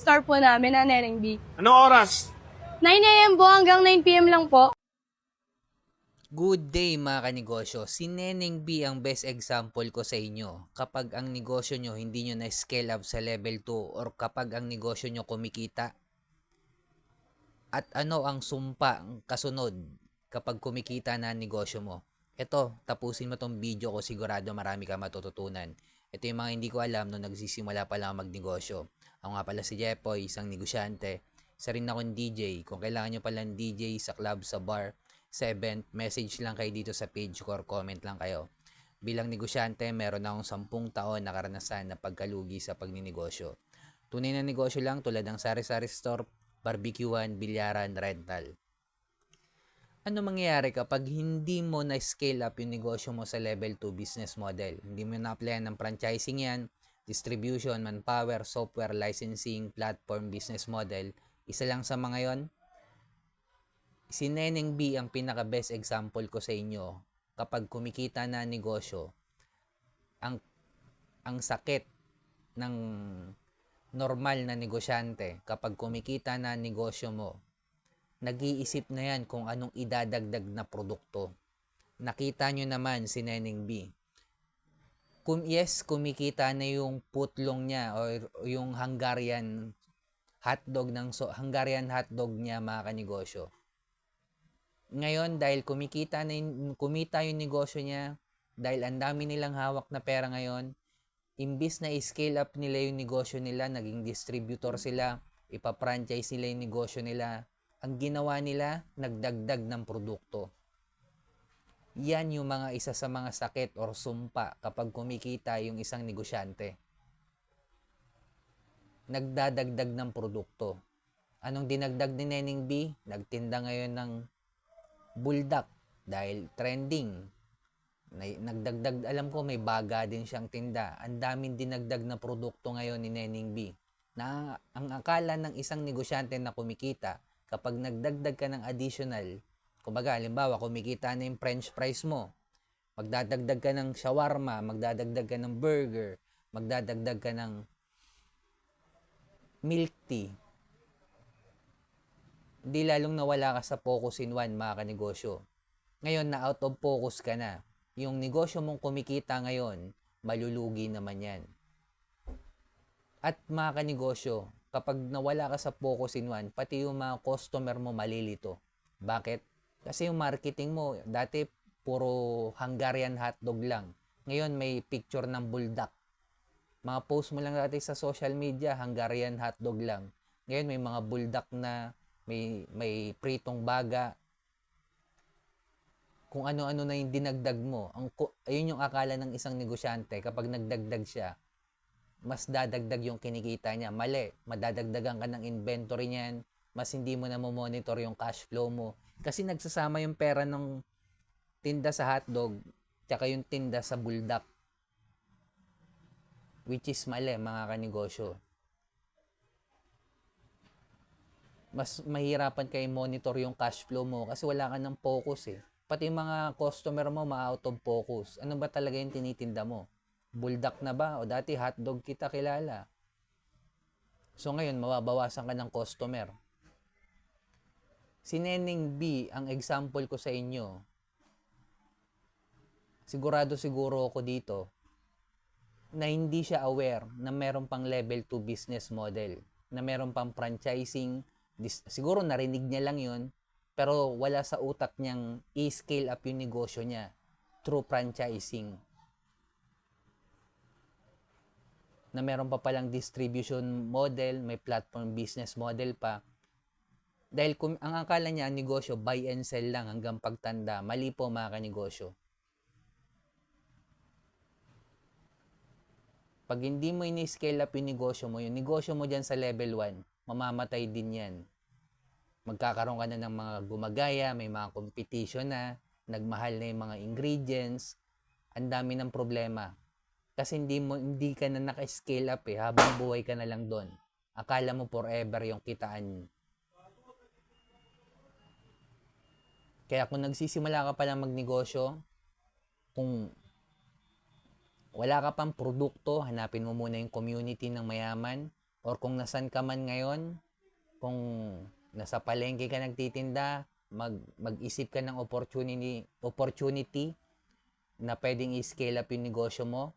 store po namin na Neneng B. Anong oras? 9 a.m. po hanggang 9 p.m. lang po. Good day mga kanegosyo. Si Neneng B ang best example ko sa inyo. Kapag ang negosyo nyo hindi nyo na-scale up sa level 2 or kapag ang negosyo nyo kumikita. At ano ang sumpa, ang kasunod kapag kumikita na ang negosyo mo. Ito, tapusin mo tong video ko, sigurado marami ka matututunan. Ito yung mga hindi ko alam nung nagsisimula pa lang magnegosyo. Ako nga pala si Jepoy, isang negosyante. Isa rin akong DJ. Kung kailangan nyo palang DJ sa club, sa bar, sa event, message lang kayo dito sa page ko or comment lang kayo. Bilang negosyante, meron akong 10 taon na karanasan na pagkalugi sa pagninegosyo. Tunay na negosyo lang tulad ng sari-sari store, barbecuean, bilyaran, rental. Ano mangyayari kapag hindi mo na-scale up yung negosyo mo sa level 2 business model? Hindi mo na-applyan ng franchising yan, distribution, manpower, software, licensing, platform, business model. Isa lang sa mga yon. Si Neneng B ang pinaka-best example ko sa inyo. Kapag kumikita na negosyo, ang sakit ng normal na negosyante, kapag kumikita na negosyo mo, nag-iisip na yan kung anong idadagdag na produkto. Nakita nyo naman si Neneng B. Kumikita na yung putlong niya o yung Hungarian hotdog niya mga kanegosyo. Ngayon, dahil kumita yung negosyo niya, dahil ang dami nilang hawak na pera ngayon, imbis na i-scale up nila yung negosyo nila, naging distributor sila, ipa-franchise nila yung negosyo nila, ang ginawa nila, nagdagdag ng produkto. Yan yung mga isa sa mga sakit or sumpa kapag kumikita yung isang negosyante. Nagdadagdag ng produkto. Anong dinagdag ni Neneng B? Nagtinda ngayon ng buldak dahil trending. Nagdagdag, alam ko may baga din siyang tinda. Ang daming dinagdag na produkto ngayon ni Neneng B. Na ang akala ng isang negosyante na kumikita, kapag nagdagdag ka ng additional, kumbaga, halimbawa, kumikita na yung french fries mo, magdadagdag ka ng shawarma, magdadagdag ka ng burger, magdadagdag ka ng milk tea, hindi lalong nawala ka sa focus in one, mga kanegosyo. Ngayon, na out of focus ka na. Yung negosyo mong kumikita ngayon, malulugi naman yan. At mga kanegosyo, kapag nawala ka sa focus in one, pati yung mga customer mo malilito. Bakit? Kasi yung marketing mo, dati puro Hungarian hotdog lang. Ngayon may picture ng buldak. Mga post mo lang dati sa social media, Hungarian hotdog lang. Ngayon may mga buldak na, may pritong baga. Kung ano-ano na yung dinagdag mo. Ayun yung akala ng isang negosyante, kapag nagdagdag siya, mas dadagdag yung kinikita niya. Mali, madadagdagan ka ng inventory niyan, mas hindi mo na monitor yung cash flow mo. Kasi nagsasama yung pera ng tinda sa hotdog, tsaka yung tinda sa buldak. Which is mali, mga kanegosyo. Mas mahirapan kayo monitor yung cash flow mo kasi wala ka ng focus eh. Pati yung mga customer mo ma-out of focus. Ano ba talaga yung tinitinda mo? Buldak na ba? O dati hotdog kita kilala. So ngayon, mababawasan ka ng customer. Si Neneng B, ang example ko sa inyo, siguro ako dito, na hindi siya aware na meron pang level 2 business model, na meron pang franchising, siguro narinig niya lang yun, pero wala sa utak niyang i-scale up yung negosyo niya through franchising. Na meron pa palang distribution model, may platform business model pa. Dahil ang akala niya, ang negosyo, buy and sell lang hanggang pagtanda. Mali po mga kanegosyo. Pag hindi mo ini-scale up yung negosyo mo dyan sa level 1, mamamatay din yan. Magkakaroon ka na ng mga gumagaya, may mga competition na, nagmahal na yung mga ingredients, ang dami ng problema. Kasi hindi ka na naka-scale up eh, habang buhay ka na lang doon. Akala mo forever yung kitaan. Kaya kung nagsisimula ka pa lang magnegosyo, kung wala ka pang produkto, hanapin mo muna yung community ng mayaman. or kung nasan ka man ngayon, kung nasa palengke ka nagtitinda, mag-isip ka ng opportunity na pwedeng i-scale up yung negosyo mo.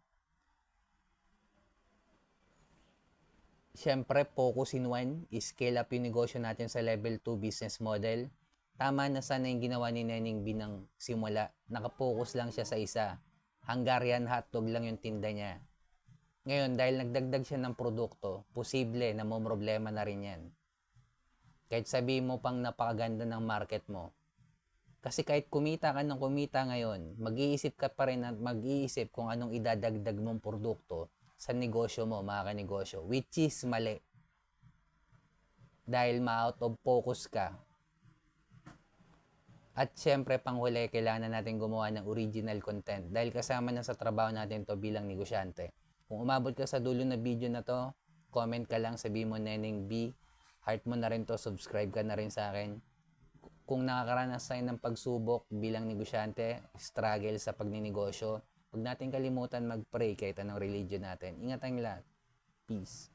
Siyempre, focus in one, i-scale up yung negosyo natin sa level 2 business model. Tama na sana yung ginawa ni Neneng B ng simula. Nakapokus lang siya sa isa. Hungarian hotdog lang yung tinda niya. Ngayon, dahil nagdagdag siya ng produkto, posible na mo problema na rin yan. Kahit sabihin mo pang napakaganda ng market mo. Kasi kahit kumita ka ng kumita ngayon, mag-iisip ka pa rin at mag-iisip kung anong idadagdag mong produkto sa negosyo mo, mga kanegosyo. Which is mali. Dahil ma-out of focus ka. At syempre, panghuli, kailangan natin gumawa ng original content. Dahil kasama na sa trabaho natin to bilang negosyante. Kung umabot ka sa dulo na video na to, comment ka lang, sabihin mo Neneng B. Heart mo na rin to, subscribe ka na rin sa akin. Kung nakakaranas tayo ng pagsubok bilang negosyante, struggle sa pagninegosyo, huwag natin kalimutan mag-pray kahit anong religion natin. Ingat tayong lahat. Peace.